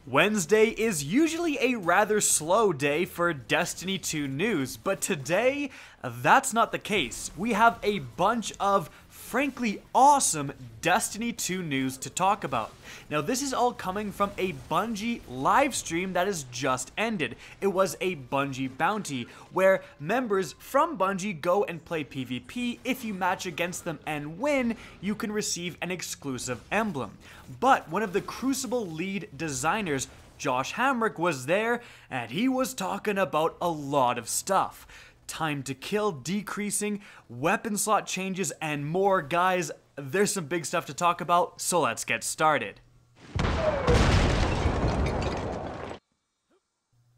Wednesday is usually a rather slow day for Destiny 2 news, but today, that's not the case. We have a bunch of frankly awesome Destiny 2 news to talk about. Now, this is all coming from a Bungie live stream that has just ended. It was a Bungie Bounty, where members from Bungie go and play PvP. If you match against them and win, you can receive an exclusive emblem. But one of the Crucible lead designers, Josh Hamrick, was there, and he was talking about a lot of stuff. Time to kill decreasing, weapon slot changes, and more. Guys, there's some big stuff to talk about, so let's get started.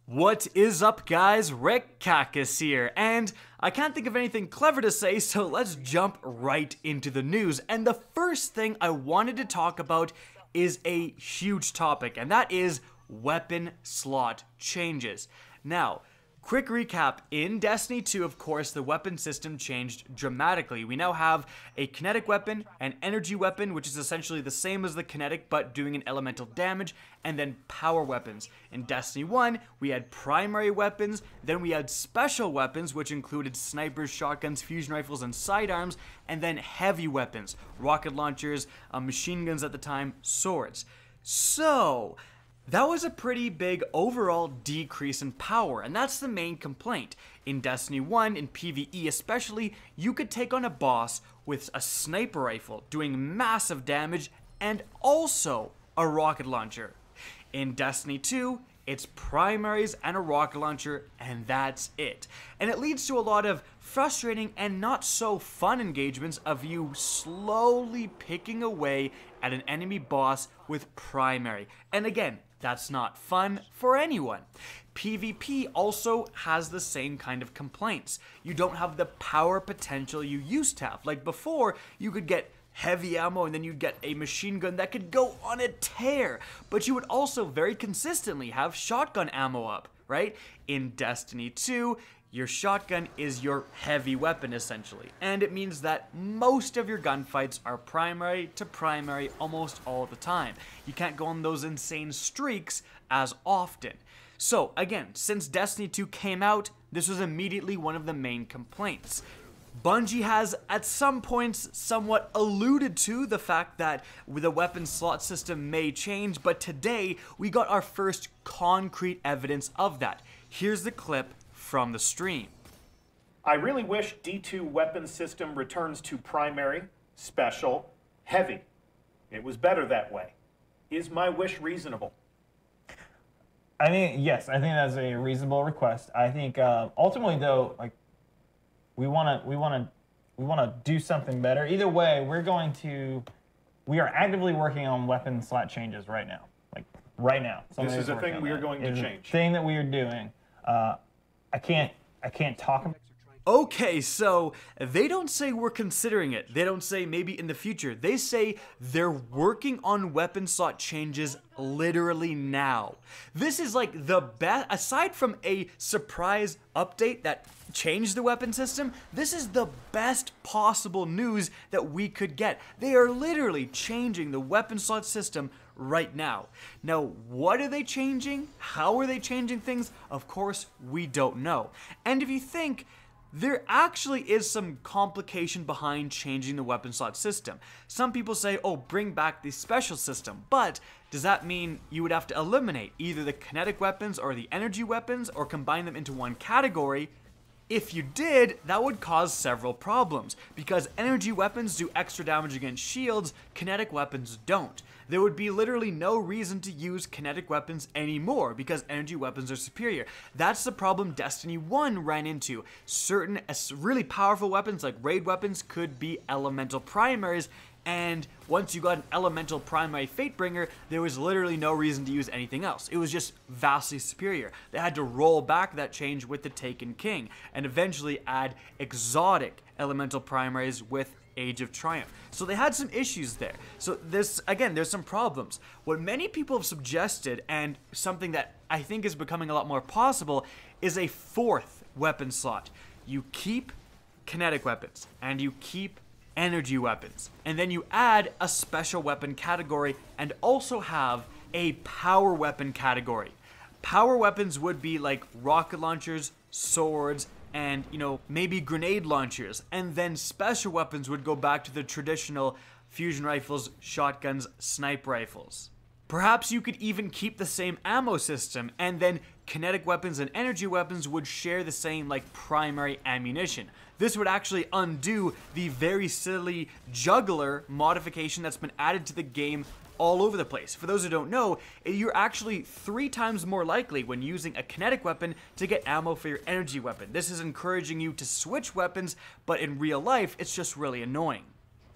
What is up, guys? Rick Cacus here, and I can't think of anything clever to say, so let's jump right into the news. And the first thing I wanted to talk about is a huge topic, and that is weapon slot changes. Now, quick recap, in Destiny 2, of course, the weapon system changed dramatically. We now have a kinetic weapon, an energy weapon, which is essentially the same as the kinetic, but doing an elemental damage, and then power weapons. In Destiny 1, we had primary weapons, then we had special weapons, which included snipers, shotguns, fusion rifles, and sidearms, and then heavy weapons, rocket launchers, machine guns at the time, swords. So that was a pretty big overall decrease in power, and that's the main complaint. In Destiny 1, in PvE especially, you could take on a boss with a sniper rifle doing massive damage and also a rocket launcher. In Destiny 2, it's primaries and a rocket launcher, and that's it. And it leads to a lot of frustrating and not so fun engagements of you slowly picking away at an enemy boss with primary. And again, that's not fun for anyone. PvP also has the same kind of complaints. You don't have the power potential you used to have. Like before, you could get heavy ammo and then you'd get a machine gun that could go on a tear. But you would also very consistently have shotgun ammo up, right? In Destiny 2, your shotgun is your heavy weapon, essentially. And it means that most of your gunfights are primary to primary almost all the time. You can't go on those insane streaks as often. So, again, since Destiny 2 came out, this was immediately one of the main complaints. Bungie has, at some points, somewhat alluded to the fact that the weapon slot system may change, but today, we got our first concrete evidence of that. Here's the clip from the stream. I really wish D2 weapon system returns to primary, special, heavy. It was better that way. Is my wish reasonable? I mean, yes, I think that's a reasonable request. I think ultimately, though, like we want to do something better. Either way, we are actively working on weapon slot changes right now. Like right now. This is a thing we are going to change. Thing that we are doing. I can't talk about. Okay, so they don't say we're considering it. They don't say maybe in the future. They say they're working on weapon slot changes literally now. This is like the best, aside from a surprise update that changed the weapon system, this is the best possible news that we could get. They are literally changing the weapon slot system right now. Now, what are they changing? How are they changing things? Of course, we don't know. And if you think, there actually is some complication behind changing the weapon slot system. Some people say, oh, bring back the special system, but does that mean you would have to eliminate either the kinetic weapons or the energy weapons or combine them into one category? If you did, that would cause several problems, because energy weapons do extra damage against shields, kinetic weapons don't. There would be literally no reason to use kinetic weapons anymore, because energy weapons are superior. That's the problem Destiny 1 ran into. Certain really powerful weapons, like raid weapons, could be elemental primaries, and once you got an elemental primary Fatebringer, there was literally no reason to use anything else. It was just vastly superior. They had to roll back that change with the Taken King, and eventually add exotic elemental primaries with Age of Triumph. So they had some issues there. So there's some problems. What many people have suggested, and something that I think is becoming a lot more possible, is a fourth weapon slot. You keep kinetic weapons, and you keep energy weapons, and then you add a special weapon category and also have a power weapon category. Power weapons would be like rocket launchers, swords, and, you know, maybe grenade launchers. And then special weapons would go back to the traditional fusion rifles, shotguns, sniper rifles. Perhaps you could even keep the same ammo system, and then kinetic weapons and energy weapons would share the same, like, primary ammunition. This would actually undo the very silly juggler modification that's been added to the game all over the place. For those who don't know, you're actually 3 times more likely when using a kinetic weapon to get ammo for your energy weapon. This is encouraging you to switch weapons, but in real life, it's just really annoying.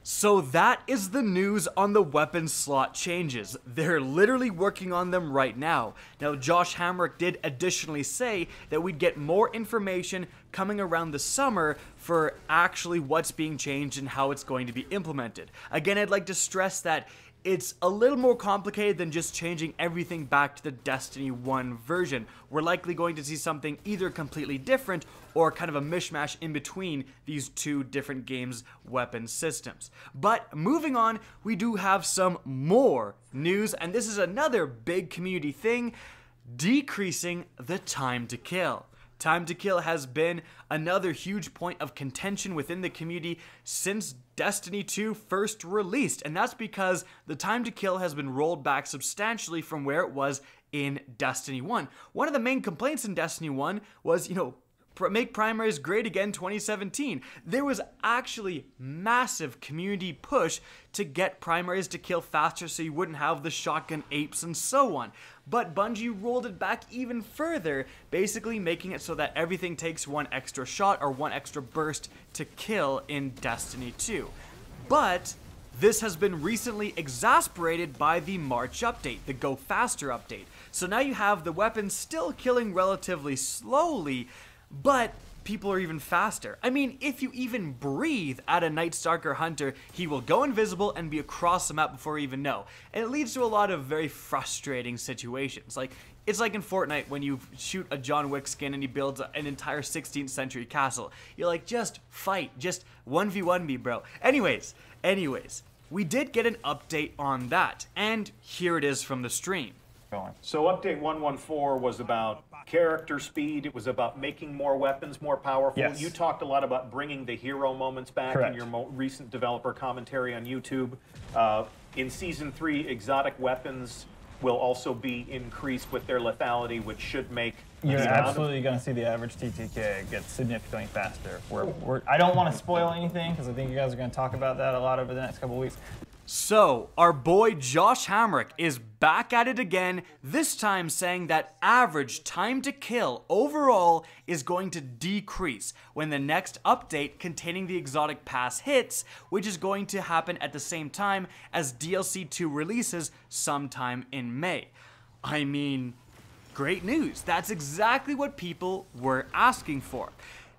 So that is the news on the weapon slot changes. They're literally working on them right now. Now, Josh Hamrick did additionally say that we'd get more information coming around the summer for actually what's being changed and how it's going to be implemented. Again, I'd like to stress that it's a little more complicated than just changing everything back to the Destiny 1 version. We're likely going to see something either completely different or kind of a mishmash in between these 2 different games' weapon systems. But moving on, we do have some more news, and this is another big community thing: decreasing the time to kill. Time to kill has been another huge point of contention within the community since Destiny 2 first released, and that's because the time to kill has been rolled back substantially from where it was in Destiny 1. One of the main complaints in Destiny 1 was, make primaries great again 2017. There was actually massive community push to get primaries to kill faster so you wouldn't have the shotgun apes and so on. But Bungie rolled it back even further, basically making it so that everything takes 1 extra shot or 1 extra burst to kill in Destiny 2. But this has been recently exasperated by the March update, the Go Faster update. So now you have the weapons still killing relatively slowly, but people are even faster. I mean, if you even breathe at a Night Stalker Hunter, he will go invisible and be across the map before you even know. And it leads to a lot of very frustrating situations. It's like in Fortnite when you shoot a John Wick skin and he builds an entire 16th century castle. You're like, just fight, just 1v1 me, bro. Anyways, we did get an update on that, and here it is from the stream. So update 114 was about character speed. It was about making more weapons more powerful. Yes. You talked a lot about bringing the hero moments back. Correct. In your recent developer commentary on YouTube. In Season 3, exotic weapons will also be increased with their lethality, which should make... You're absolutely going to see the average TTK get significantly faster. I don't want to spoil anything because I think you guys are going to talk about that a lot over the next couple of weeks. So, our boy Josh Hamrick is back at it again, this time saying that average time to kill overall is going to decrease when the next update containing the exotic pass hits, which is going to happen at the same time as DLC 2 releases sometime in May. I mean, great news. That's exactly what people were asking for.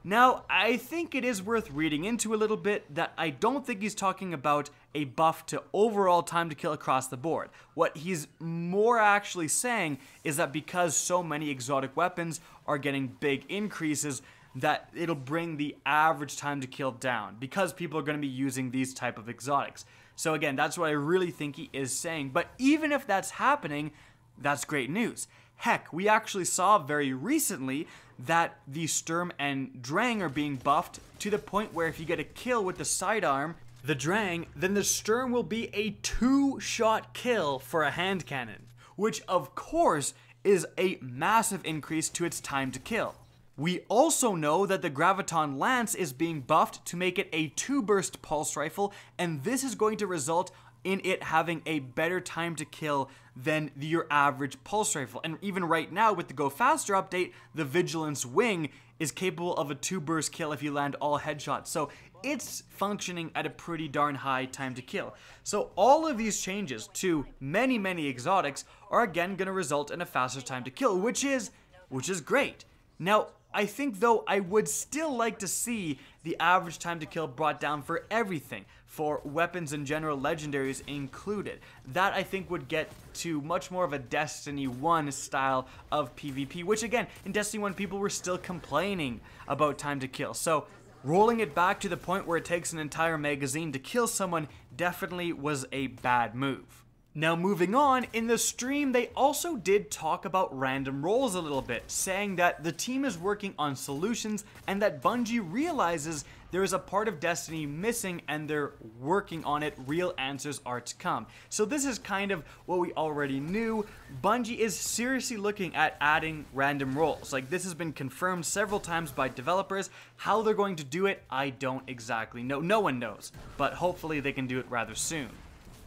Now, I think it is worth reading into a little bit that I don't think he's talking about a buff to overall time to kill across the board. What he's more actually saying is that because so many exotic weapons are getting big increases, that it'll bring the average time to kill down because people are going to be using these type of exotics. So again, that's what I really think he is saying. But even if that's happening, that's great news. Heck, we actually saw very recently that the Sturm and Drang are being buffed to the point where if you get a kill with the sidearm, the Drang, then the Sturm will be a 2-shot kill for a hand cannon, which of course is a massive increase to its time to kill. We also know that the Graviton Lance is being buffed to make it a 2-burst pulse rifle, and this is going to result in it having a better time to kill than your average pulse rifle. And even right now with the Go Faster update, the Vigilance Wing is capable of a 2-burst kill if you land all headshots. So it's functioning at a pretty darn high time to kill. So all of these changes to many exotics are again going to result in a faster time to kill, which is great. Now, I think though I would still like to see the average time to kill brought down for everything, for weapons and general legendaries included. That I think would get to much more of a Destiny 1 style of PvP, which again, in Destiny 1 people were still complaining about time to kill. So rolling it back to the point where it takes an entire magazine to kill someone definitely was a bad move. Now moving on, in the stream they also did talk about random roles a little bit, saying that the team is working on solutions and that Bungie realizes there is a part of Destiny missing and they're working on it. Real answers are to come. So this is kind of what we already knew. Bungie is seriously looking at adding random roles. Like, this has been confirmed several times by developers. How they're going to do it, I don't exactly know. No one knows, but hopefully they can do it rather soon.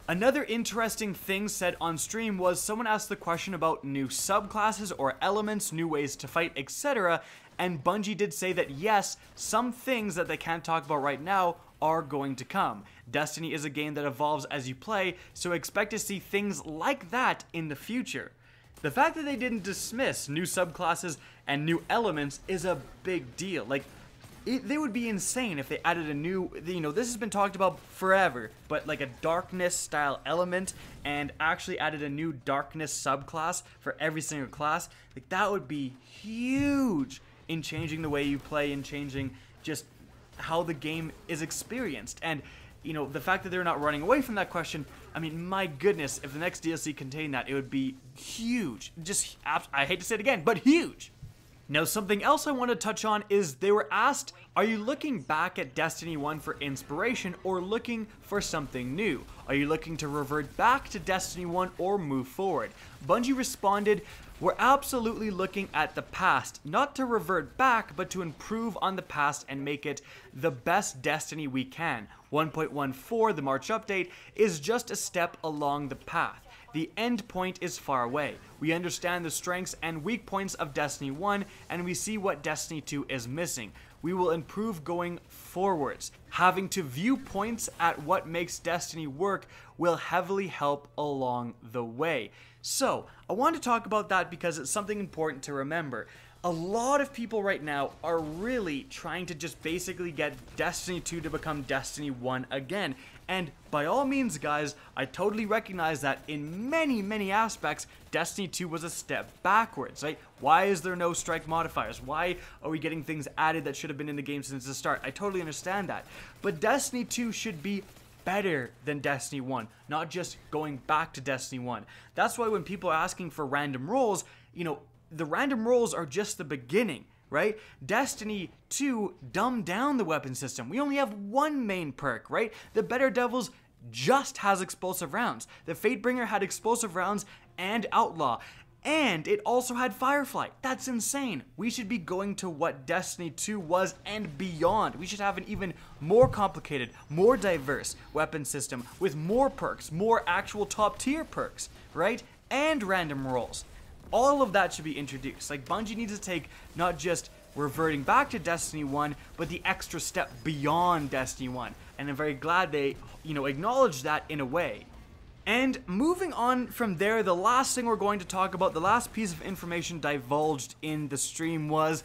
Another interesting thing said on stream was someone asked the question about new subclasses or elements, new ways to fight, etc. And Bungie did say that yes, some things that they can't talk about right now are going to come. Destiny is a game that evolves as you play, so expect to see things like that in the future. The fact that they didn't dismiss new subclasses and new elements is a big deal. Like, they would be insane if they added a new, this has been talked about forever, but like a darkness style element and actually added a new darkness subclass for every single class. Like, that would be huge in changing the way you play and changing just how the game is experienced. And, the fact that they're not running away from that question, I mean, my goodness, if the next DLC contained that, it would be huge. Just, I hate to say it again, but huge. Now, something else I want to touch on is they were asked, are you looking back at Destiny 1 for inspiration or looking for something new? Are you looking to revert back to Destiny 1 or move forward? Bungie responded, we're absolutely looking at the past, not to revert back, but to improve on the past and make it the best Destiny we can. 1.14, the March update, is just a step along the path. The end point is far away. We understand the strengths and weak points of Destiny 1, and we see what Destiny 2 is missing. We will improve going forwards. Having to view points at what makes Destiny work will heavily help along the way. So, I want to talk about that because it's something important to remember. A lot of people right now are really trying to just basically get Destiny 2 to become Destiny 1 again. And by all means, guys, I totally recognize that in many aspects, Destiny 2 was a step backwards, right? Why is there no strike modifiers? Why are we getting things added that should have been in the game since the start? I totally understand that. But Destiny 2 should be better than Destiny 1, not just going back to Destiny 1. That's why when people are asking for random roles, the random roles are just the beginning, right? Destiny 2 dumbed down the weapon system. We only have one main perk, right? The Better Devils just has explosive rounds. The Fatebringer had explosive rounds and Outlaw. And it also had Firefly. That's insane. We should be going to what Destiny 2 was and beyond. We should have an even more complicated, more diverse weapon system with more perks, more actual top tier perks, right? And random rolls. All of that should be introduced. Like, Bungie needs to take not just reverting back to Destiny 1, but the extra step beyond Destiny 1. And I'm very glad they, acknowledge that in a way. And moving on from there, the last thing we're going to talk about, the last piece of information divulged in the stream was,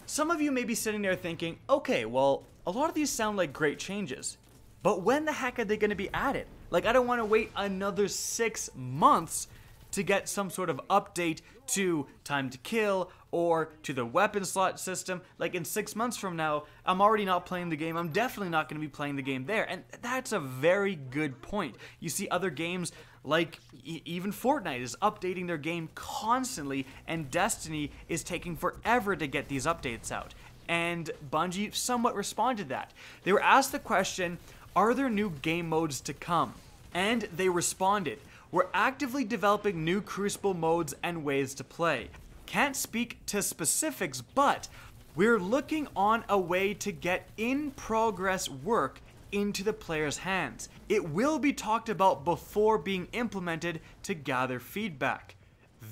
some of you may be sitting there thinking, okay, well, a lot of these sound like great changes, but when the heck are they going to be added? Like, I don't want to wait another 6 months to get some sort of update to time to kill or to the weapon slot system. Like, in 6 months from now, I'm already not playing the game. I'm definitely not going to be playing the game there. And that's a very good point. You see other games like even Fortnite is updating their game constantly, and Destiny is taking forever to get these updates out. And Bungie somewhat responded to that. They were asked the question, are there new game modes to come? And they responded, we're actively developing new Crucible modes and ways to play. Can't speak to specifics, but we're looking on a way to get in-progress work into the player's hands. It will be talked about before being implemented to gather feedback.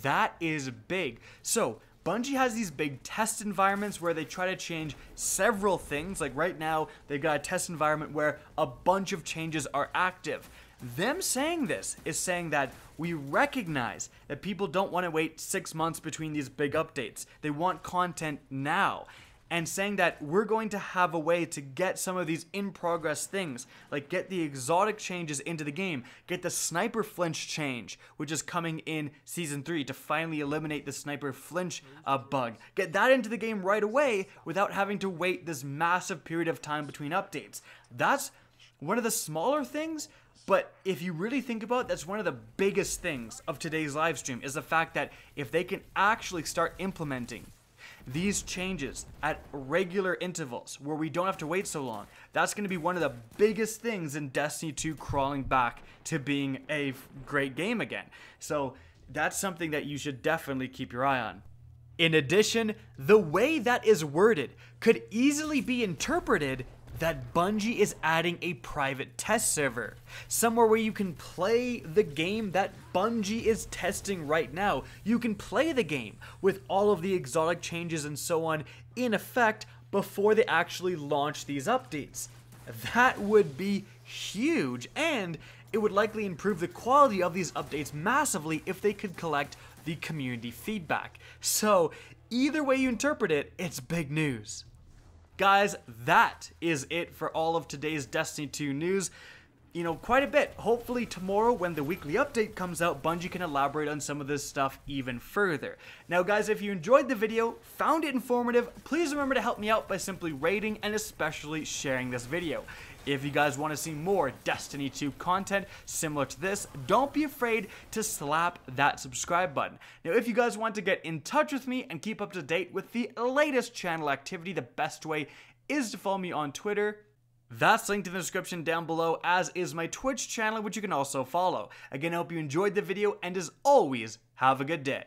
That is big. So, Bungie has these big test environments where they try to change several things. Like right now, they've got a test environment where a bunch of changes are active. Them saying this is saying that we recognize that people don't want to wait 6 months between these big updates. They want content now. And saying that we're going to have a way to get some of these in-progress things, like get the exotic changes into the game, get the sniper flinch change, which is coming in Season 3 to finally eliminate the sniper flinch bug. Get that into the game right away without having to wait this massive period of time between updates. That's one of the smaller things, But if you really think about it, that's one of the biggest things of today's live stream, is the fact that if they can actually start implementing these changes at regular intervals where we don't have to wait so long, that's going to be one of the biggest things in Destiny 2 crawling back to being a great game again. So that's something that you should definitely keep your eye on. In addition, the way that is worded could easily be interpreted that Bungie is adding a private test server, somewhere where you can play the game that Bungie is testing right now. You can play the game with all of the exotic changes and so on in effect before they actually launch these updates. That would be huge, and it would likely improve the quality of these updates massively if they could collect the community feedback. So either way you interpret it, it's big news. Guys, that is it for all of today's Destiny 2 news. You know, quite a bit. Hopefully tomorrow when the weekly update comes out, Bungie can elaborate on some of this stuff even further. Now guys, if you enjoyed the video, found it informative, please remember to help me out by simply rating and especially sharing this video. If you guys want to see more Destiny 2 content similar to this, don't be afraid to slap that subscribe button. Now, if you guys want to get in touch with me and keep up to date with the latest channel activity, the best way is to follow me on Twitter. That's linked in the description down below, as is my Twitch channel, which you can also follow. Again, I hope you enjoyed the video, and as always, have a good day.